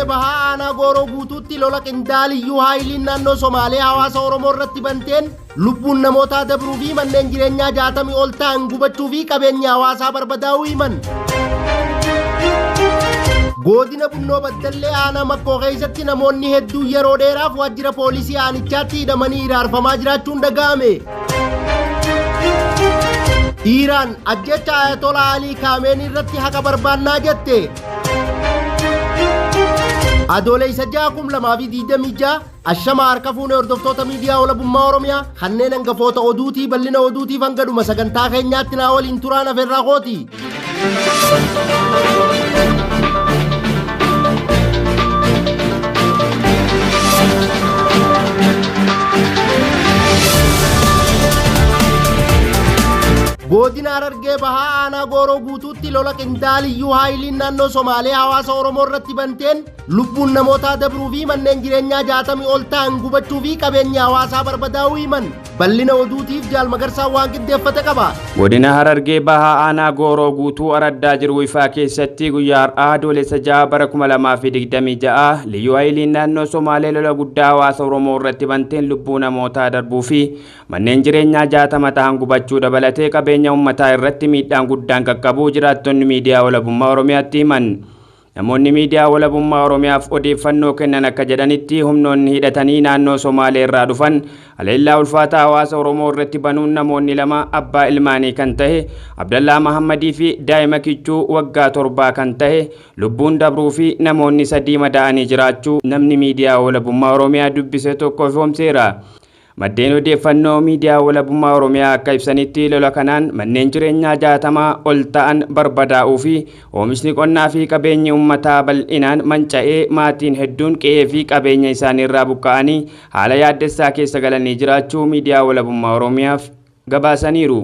Harargee bahaa aanaa Gooroo guutuutti lola qindaaliyyuu haayiliin naannoo Somaalee hawaasa Oromoo irratti banteen lubbuun namootaa dabruu fi manneen jireenyaa 60 ol ta'an gubachuu fi qabeenya hawaasaa barbadaa'uu himan. Godina Bunnoo Baddallee aanaa Makkoo keessatti namoonni hedduu yeroo dheeraaf waajjira poolisii aanichaatti hidhamanii hiraarfamaa jiraachuun dhaga'ame. Iiraan ajjecha Ayatollah Ali Khamenei irratti haqa barbaannaa jette. Adoolessa 2026 ashama harka fuune hordoftoota miidiyaa walabummaa Oromiyaa kanneen hangafoota oduutii bal'ina oduutiif hanga dhuma sagantaa keenyaatti naa waliin turaan afeerraa kooti. Godina Harargee bahaa aanaa Gooroo guutuutti lola qindaaliyyuu haayiliin naannoo Somaalee hawaasa Oromoo irratti banteen lubbuun namootaa dabruu fi manneen jireenyaa 60 ol ta'an gubachuu fi qabeenya hawaasaa barbadaa'uu himan. Bal'ina oduutiif Jaal Magarsaa waan qindeeffate qaba. Godina Harargee bahaa aanaa Gooroo guutuu araddaa jiru ifaa keessatti guyyaa har'aa adoolessa 6 bara 2026 liyyuu haayiliin naannoo Somaalee lola guddaa hawaasa Oromoo irratti banteen lubbuu namootaa darbuu fi manneen jireenyaa 60 ta'an gubachuu dabalatee qabeenya ummataa irratti miidhaan guddaan qaqqabuu jiraattonni miidiyaa walabummaa Oromiyaatti himan. Namoonni miidiyaa walabummaa Oromiyaaf odeeffannoo kennan akka jedhanitti humnoonni hidhatanii naannoo Somaalee irraa dhufan haleellaa ulfaataa hawaasa Oromoo irratti banuun namoonni lama abbaa ilmaanii kan ta'e Abdallaa Mahammadii fi daa'ima kichuu waggaa 7 kan ta'e lubbuun dabruu fi namoonni 3 madaa'anii jiraachuu namni miidiyaa walabummaa Oromiyaa dubbise tokko ifoomseera. Maddeen odeeffannoo miidiyaa walabummaa Oromiyaa akka ibsanitti lola kanaan manneen jireenyaa 60 ol ta'an barbadaa'uu fi oomishni qonnaa fi qabeenyi uummataa bal'inaan manca'ee maatiin hedduun qe'ee fi qabeenya isaanii irraa buqqa'anii haala yaaddessaa keessa galanii jiraachuu miidiyaa walabummaa Oromiyaaf gabaasaniiru.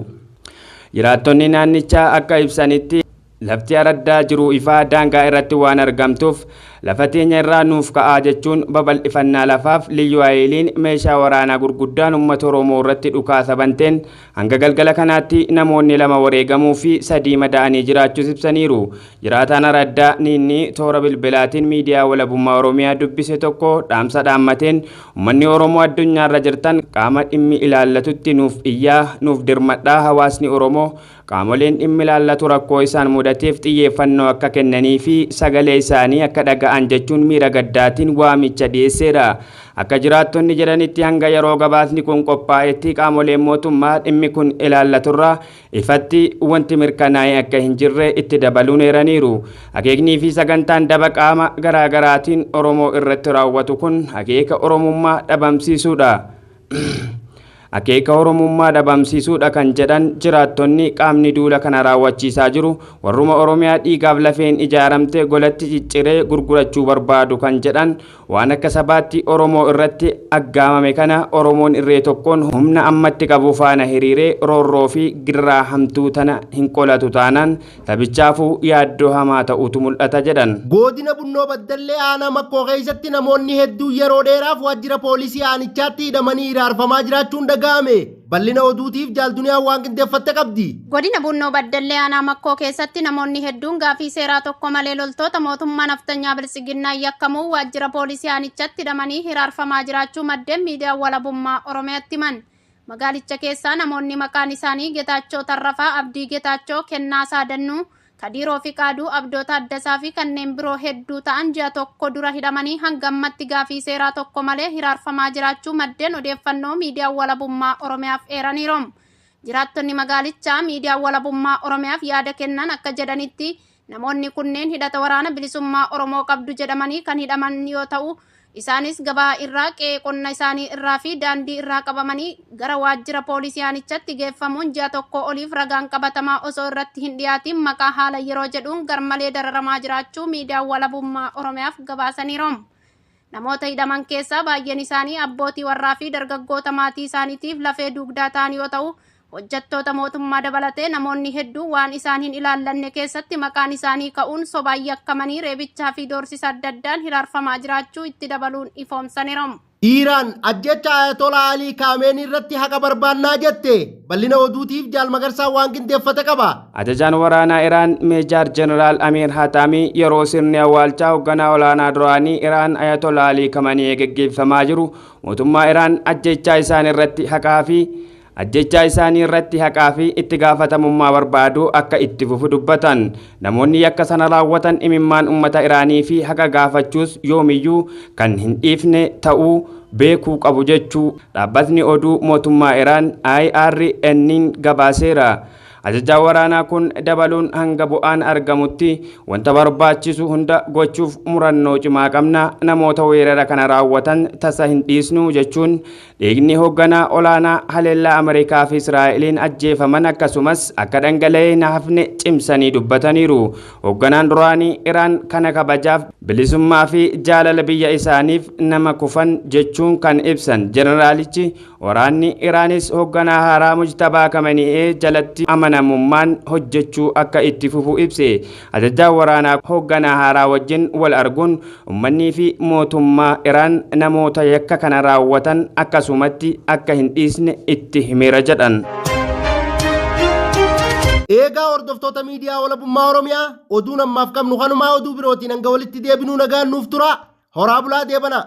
Jiraattonni naannichaa akka ibsanitti lafti araddaa jiru ifaa daangaa irratti waan argamtuuf lafa teenya irraa nuuf ka'aa jechuun babal'ifannaa lafaaf liyyuu haayiliin meeshaa waraanaa gurguddaan uummata Oromoo irratti dhukaasa banteen hanga galgala kanaatti namoonni 2 wareegamuu fi 3 madaa'anii jiraachuus ibsaniiru. Jiraataan araddaa Niinni toora bilbilaatiin miidiyaa walabummaa Oromiyaa dubbise tokko dhaamsa dhaammateen uummanni Oromoo addunyaarra jirtan qaama dhimmi ilaallatutti nuuf iyyaa nuuf dirmadhaa hawaasni Oromoo qaamoleen dhimmi ilaallatu rakkoo isaan mudateef xiyyeeffannoo akka kennanii fi sagalee isaanii akka dhaga'an jechuun miira gaddaatiin waamicha dhiyeesseera. Akka jiraattonni jedhanitti hanga yeroo gabaasni kun qophaa'etti qaamoleen mootummaa dhimmi kun ilaallaturraa ifatti wanti mirkanaa'e akka hin jirre itti dabaluun eeraniiru. Akeeknii fi sagantaan daba qaama garaagaraatiin Oromoo irratti raawwatu kun akeeka Oromummaa dhabamsiisuudha. Akeeka Oromummaa dhabamsiisuudha kan jedhan jiraattonni qaamni duula kana raawwachiisaa jiru warruma Oromiyaa dhiigaaf lafeen ijaaramte golatti cicciree gurgurachuu barbaadu kan jedhan waan akka sabaatti Oromoo irratti aggaamame kana Oromoon irree tokkoon humna ammatti qabu faana hiriiree roorroo fi girraa hamtuu tana hin qolatu taanaan tabichaafuu yaaddoo hamaa ta'utu mul'ata jedhan. Godina Bunnoo Baddallee aanaa Makkoo keessatti namoonni hedduu yeroo dheeraaf waajjira poolisii aanichaatti hidhamanii hiraarfamaa jiraachuun dhaga'ame. Bal'ina oduutiif Jaal Duniyaan waan qindeeffatte qabdi. Godina Bunnoo Baddallee aanaa Makkoo keessatti namoonni hedduun gaafii seeraa tokko malee loltoota mootummaa naftanyaa bilisiginnaa yakkamuu waajjira poolisii aanichaatti hidhamanii hiraarfamaa jiraachuu maddeen miidiyaa walabummaa Oromiyaatti himan. Magaalicha keessaa namoonni maqaan isaanii Getaachoo Tarrafaa, Abdii Getaachoo, Kennaa Saadannuu, Kadiiroo fi Qaaduu Abdoota Addasaa fi kanneen biroo hedduu ta'an ji'a tokko dura hidhamanii hanga ammatti gaafii seeraa tokko malee hiraarfamaa jiraachuu maddeen odeeffannoo miidiyaa walabummaa Oromiyaaf eeraniiru. Jiraattonni magaalichaa miidiyaa walabummaa Oromiyaaf yaada kennan akka jedhanitti namoonni kunneen hidhata waraana bilisummaa Oromoo qabdu jedhamanii kan hidhaman yoo ta'u isaanis gabaa irraa qe'ee qonna isaanii irraa fi daandii irraa qabamanii gara waajjira poolisii aanichatti geeffamuun ji'a tokko oliif ragaan qabatamaa osoo irratti hin dhiyaatin maqaa haala yeroo jedhuun garmalee dararamaa jiraachuu miidiyaa walabummaa Oromiyaaf gabaasaniiru. Namoota hidhaman keessaa baay'een isaanii abbootii warraa fi dargaggoota maatii isaaniitiif lafee dugdaa ta'an yoo ta'u hojjettoota mootummaa dabalatee namoonni hedduu waan isaan hin ilaallanne keessatti maqaan isaanii ka'uun sobaan yakkamanii reebichaa fi doorsisa adda addaan hiraarfamaa jiraachuu itti dabaluun ifoomsaniiru. Iiraan ajjecha Ayatollah Ali Khamenei irratti haqa barbaannaa jette bal'ina oduutiif Jaal Magarsaa waan qindeeffate qaba. Ajajaan waraanaa Iraan Meejar Jeneraal Amir Hatami yeroo sirni awwaalchaa hoogganaa olaanaa duraanii Iraan Ayatollah Ali Khamenei geggeeffamaa jiru mootummaa Iraan ajjecha isaanii irratti haqaa fi itti gaafatamummaa barbaadu akka itti fufu dubbatan. Namoonni yakka sana raawwatan imimmaan uummata Iraanii fi haqa gaafachuus yoomiyyuu kan hin dhiifne ta'uu beekuu qabu jechuu dhaabbatni oduu mootummaa Iraan IRN gabaaseera. Ajajaan waraanaa kun dabaluun hanga bu'aan argamutti wanta barbaachisu hunda gochuuf murannoo cimaa qabna, namoota weerara kana raawwatan tasa hin dhiisnu jechuun dhiigni hoogganaa olaanaa haleellaa Ameerikaa fi Israa'eliin ajjeefaman akkasumas akka dhangala'ee hin hafne cimsanii dubbataniiru. Hoogganaan duraanii Iraan kana kabajaaf bilisummaa fi jaalala biyya isaaniif nama kufan jechuun kan ibsan jeneraalichi waraanni Iraanis hoogganaa haaraa Mujtabaa Khamenei jalatti amanamummaan hojjechuu akka itti fufu ibse. Ajajaan waraanaa hoogganaa haaraa wajjin wal arguun ummannii fi mootummaa Iraan namoota yakka kana raawwatan akkasumatti akka hin dhiisne itti himeera jedhan. Eegaa hordoftoota miidiyaa walabummaa Oromiyaa oduun ammaaf qabnu kanumaa oduu birootiin hanga walitti deebinuu nagaan nuuf tura. Horaa bulaa deebana.